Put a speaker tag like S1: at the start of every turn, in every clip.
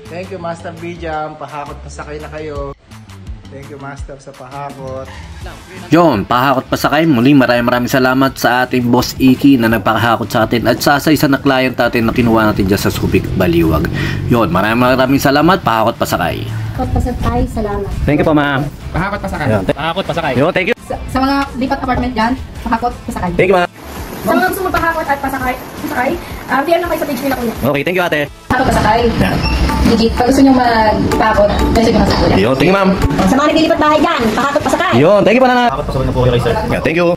S1: Thank you, Master Bijam. Pahakot pasakay na kayo. Thank you, Master, sa pahakot.
S2: Yon, pahakot pasakay. Muli maraming salamat sa ating Boss Iki na nagpahakot sa atin at sa isa na client natin na kinuha natin dyan sa Subic, Baliwag. Yon, maraming salamat. Pahakot pasakay.
S3: Pahakot pasakay, salamat.
S2: Thank you po, ma'am.
S1: Pahakot pasakay.
S2: Pahakot pasakay. Yon, thank you.
S3: Sa mga lipat apartment dyan, pahakot pasakay.
S2: Thank you, ma'am.
S3: Sa mga gusto mo pahakot at pasakay, PM lang kayo sa page nila kuya.
S2: Okay, thank you, ate.
S3: Pahakot pasakay. Legit, pag gusto nyo magpahakot, message nyo na sa kuya.
S2: Yon, thank you, ma'am.
S3: Sa mga naglilipat bahay dyan, pahakot pasakay.
S2: Yon, thank you po, nana.
S1: Pahakot pasakay na po kayo, sir.
S2: Yeah, thank you.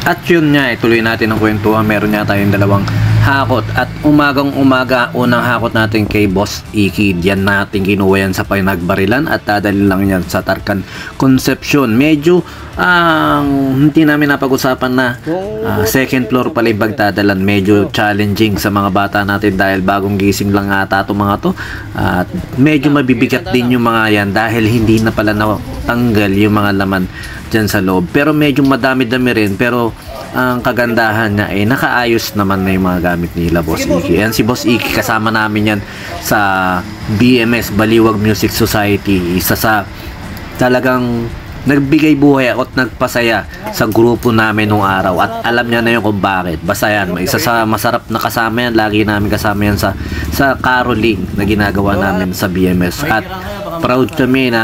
S2: At yun nga, tuloy natin ang kwentuhan. Meron nga tayong dalawang hakot. At umagang-umaga, unang hakot natin kay Boss Iki. Diyan natin kinuha yan sa Pinagbarilan at dadali lang yan sa Tarcan Concepcion. Medyo hindi namin napag-usapan na second floor pala yung pagdadalan. Medyo challenging sa mga bata natin dahil bagong gising lang ata itong mga to. At medyo mabibigat din yung mga yan dahil hindi na pala natanggal yung mga laman dyan sa loob. Pero medyo madami-dami rin. Pero ang kagandahan niya ay nakaayos naman na yung mga gamit nila, Boss Iki. Yan si Boss Iki, kasama namin yan sa BMS, Baliwag Music Society. Isa sa talagang nagbigay buhay at nagpasaya sa grupo namin nung araw. At alam niya na yun kung bakit. Basta yan, isa sa masarap na kasama yan. Lagi namin kasama yan sa caroling na ginagawa namin sa BMS. At proud kami na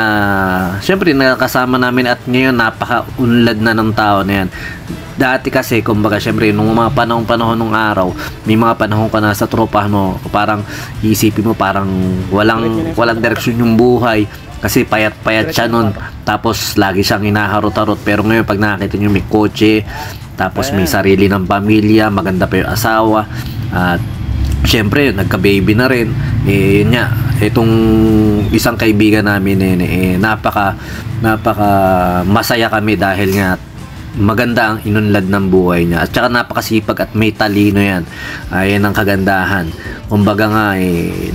S2: syempre nakakasama namin at ngayon napaka-unlad na ng tao na yan. Dati kasi, kumbaga, syempre, nung mga panahon nung araw, may mga panahon ka na sa tropa mo, parang iisipin mo, parang walang direksyon yung buhay. Kasi payat-payat siya nun. Tapos, lagi siyang hinaharot-harot. Pero ngayon, pag nakakita nyo, may kotse, tapos may sarili ng pamilya, maganda pa yung asawa. At, syempre, nagka-baby na rin. Yun nga, itong isang kaibigan namin, napaka masaya kami dahil nga, maganda ang inunlad ng buhay niya. At saka napakasipag at may talino yan. Ayan ang kagandahan. Kumbaga nga,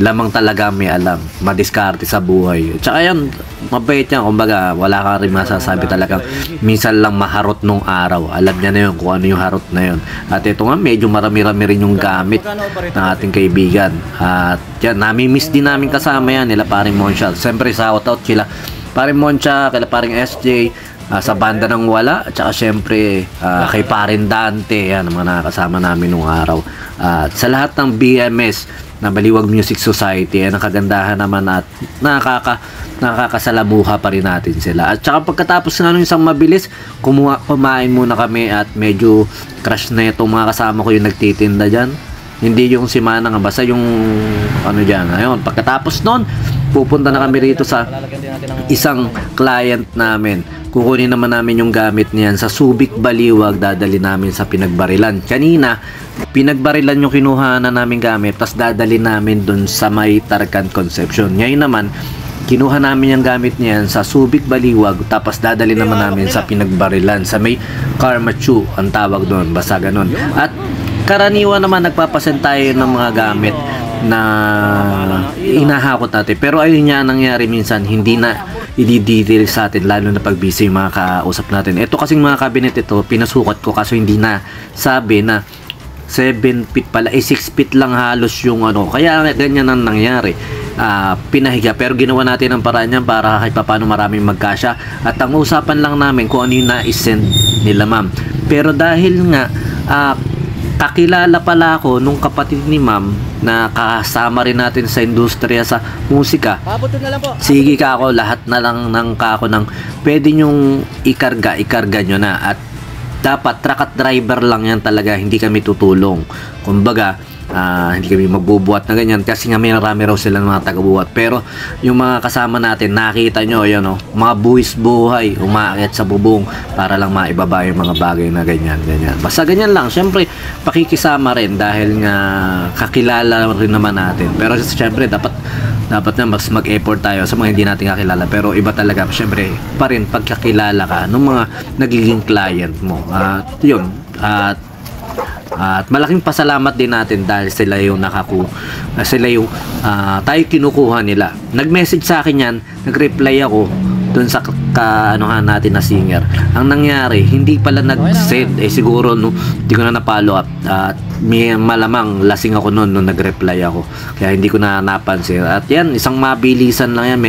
S2: lamang talaga may alam. Madiskarte sa buhay. At saka yan, mabait yan. Kumbaga, wala ka rin masasabi talagang minsan lang maharot nung araw. Alam niya na yun kung ano yung harot na yun. At ito nga, medyo marami-rami rin yung gamit ng ating kaibigan. At yan, nami-miss din namin kasama yan. Nila paring Moncha. Siyempre, shoutout sila paring Moncha, kila paring SJ, sa banda ng wala, at saka syempre kay parin Dante, yan ang mga nakakasama namin nung araw. At sa lahat ng BMS na Baliwag Music Society, ang kagandahan naman at nakakasalamuha pa rin natin sila. At saka pagkatapos nga nung isang mabilis, kumain muna kami at medyo crush na itong mga kasama ko yung nagtitinda dyan. Hindi yung si Manang, basta yung ano dyan. Ayun, pagkatapos nun, pupunta na kami rito sa isang client namin. Kukunin naman namin yung gamit niyan sa Subic, Baliwag, dadali namin sa Pinagbarilan. Kanina, Pinagbarilan yung kinuha na namin gamit, tapos dadali namin dun sa may Tarcan Concepcion. Ngayon naman, kinuha namin yung gamit niyan sa Subic, Baliwag, tapos dadali naman namin sa Pinagbarilan, sa may Carmachu, ang tawag doon, basta ganun. At karaniwan naman nagpapasend tayo ng mga gamit na inahakot natin. Pero ayun nga nangyari minsan, hindi na i-detail sa atin, lalo na pag busy yung mga kausap natin. Ito kasing mga cabinet ito, pinasukat ko kaso hindi na sabi na 7 feet pala, 6 feet lang halos yung ano. Kaya ganyan ang nangyari. Pinahiga, pero ginawa natin ang paraan niyan para kahit paano maraming magkasya. At ang usapan lang namin kung ano yung na-send nila, ma'am. Pero dahil nga kakilala pala ako nung kapatid ni ma'am na kasama rin natin sa industriya sa musika. Sige ka ako, lahat na lang ng kako ng pwede nyong ikarga nyo na. At dapat truck at driver lang yan talaga, hindi kami tutulong. Kumbaga, hindi kami magbubuhat na ganyan kasi nga may marami raw sila mga tagabuhat. Pero yung mga kasama natin, nakita nyo yan, mga buwis buhay umaakit sa bubong para lang maibaba yung mga bagay na ganyan. Basta ganyan lang, syempre pakikisama rin dahil nga kakilala rin naman natin. Pero syempre dapat na mas mag-effort tayo sa mga hindi natin kakilala. Pero iba talaga syempre pa rin pagkakilala ka ng mga nagiging client mo. Yun. At malaking pasalamat din natin dahil sila yung tayo kinukuha nila. Nag-message sa akin yan, nag-reply ako dun sa kaanuhan natin na singer. Ang nangyari, hindi pala nag-send, siguro no, hindi ko na na-follow up. malamang lasing ako noon nung nag-reply ako. Kaya hindi ko na napansin. At yan, isang mabilisan lang yan.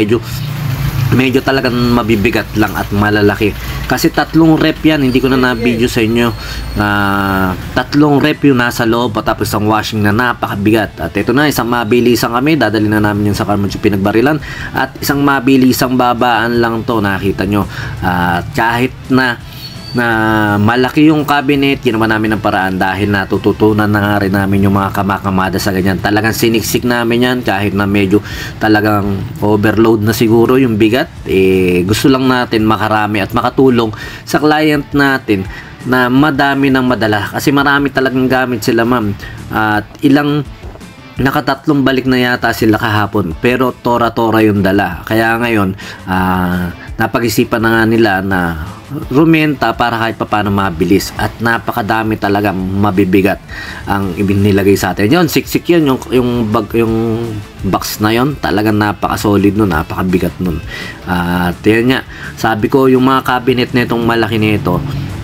S2: Medyo talagang mabibigat lang at malalaki. Kasi 3 rep yan, hindi ko na na-video sa inyo. 3 rep yung nasa loob, tapos isang washing na napakabigat. At ito na, isang mabilisang kami, dadali na namin yung sa Carmucho Pinagbarilan. At isang mabilisang babaan lang to, nakita nyo. At kahit na malaki yung cabinet, ginawa namin ng paraan dahil natututunan na nga rin namin yung mga kamakamada sa ganyan. Talagang siniksik namin yan kahit na medyo talagang overload na siguro yung bigat. Gusto lang natin makarami at makatulong sa client natin na madami ng madala. Kasi marami talagang gamit sila, ma'am. At nakatatlong balik na yata sila kahapon, pero tora-tora yung dala. Kaya ngayon, napag-isipan na nga nila na rumenta para kahit paano mabilis, at napakadami talaga mabibigat ang ibinilagay sa atin. Yun, siksik yun, yung box na yun, talagang napaka-solid nun, napakabigat nun. At yan nga, sabi ko, yung mga cabinet na itong malaki nito,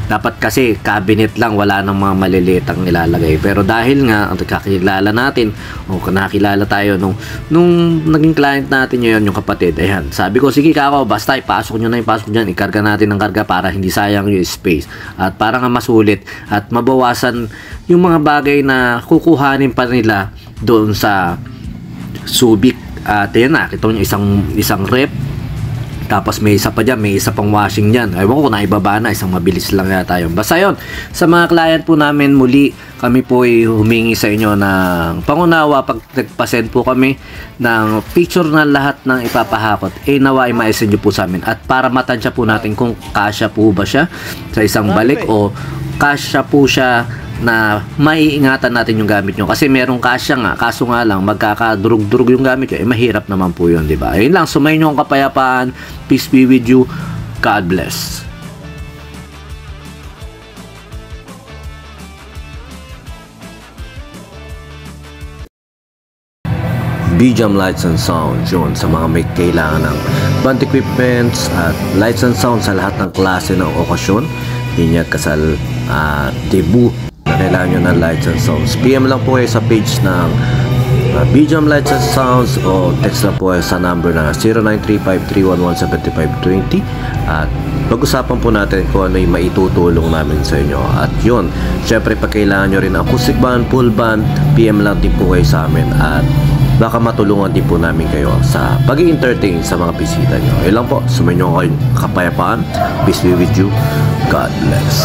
S2: dapat kasi cabinet lang, wala nang mga maliliit ang nilalagay. Pero dahil nga kakilala natin o nakilala tayo nung naging client natin yun, yung kapatid, ayan, sabi ko, sige kako, basta ipasok nyo na, ipasok dyan, ikarga natin ng karga para hindi sayang yung space at para nga masulit at mabawasan yung mga bagay na kukuhanin pa nila doon sa Subic. At ayan na, ito yung isang rep. Tapos may isa pa dyan, may isa pang washing dyan. Ewan ko na ibaba na, isang mabilis lang yata yun. Basta yun, sa mga client po namin, muli kami po ay humingi sa inyo ng pangunawa pag nagpasend po kami ng picture na lahat ng ipapahakot. Nawa ay ma-send nyo po sa amin. At para matansya po natin kung kasya po ba siya sa isang balik o kasya po siya na maiingatan natin yung gamit nyo. Kasi merong kasya nga, kaso nga lang magkakadurug-durug yung gamit nyo, mahirap naman po yun, diba? Ayun lang, sumayin nyo ang kapayapaan. Peace be with you. God bless. BJAM Lights and Sounds, yun, sa mga may kailangan ng band equipments at lights and sounds sa lahat ng klase ng okasyon, binyag, kasal, debut, na kailangan nyo ng lights and sounds. PM lang po kayo sa page ng BJAM Lights and Sounds o text lang po kayo sa number na 0935-311-7520 at pag-usapan po natin kung ano yung maitutulong namin sa inyo. At yun, syempre pag kailangan nyo rin ng acoustic band, full band, PM lang din po kayo sa amin at baka matulungan din po namin kayo sa pag-i-entertain sa mga bisita nyo. Ayun lang po, sumayin nyo kayo kapayapaan. Peace be with you. God bless.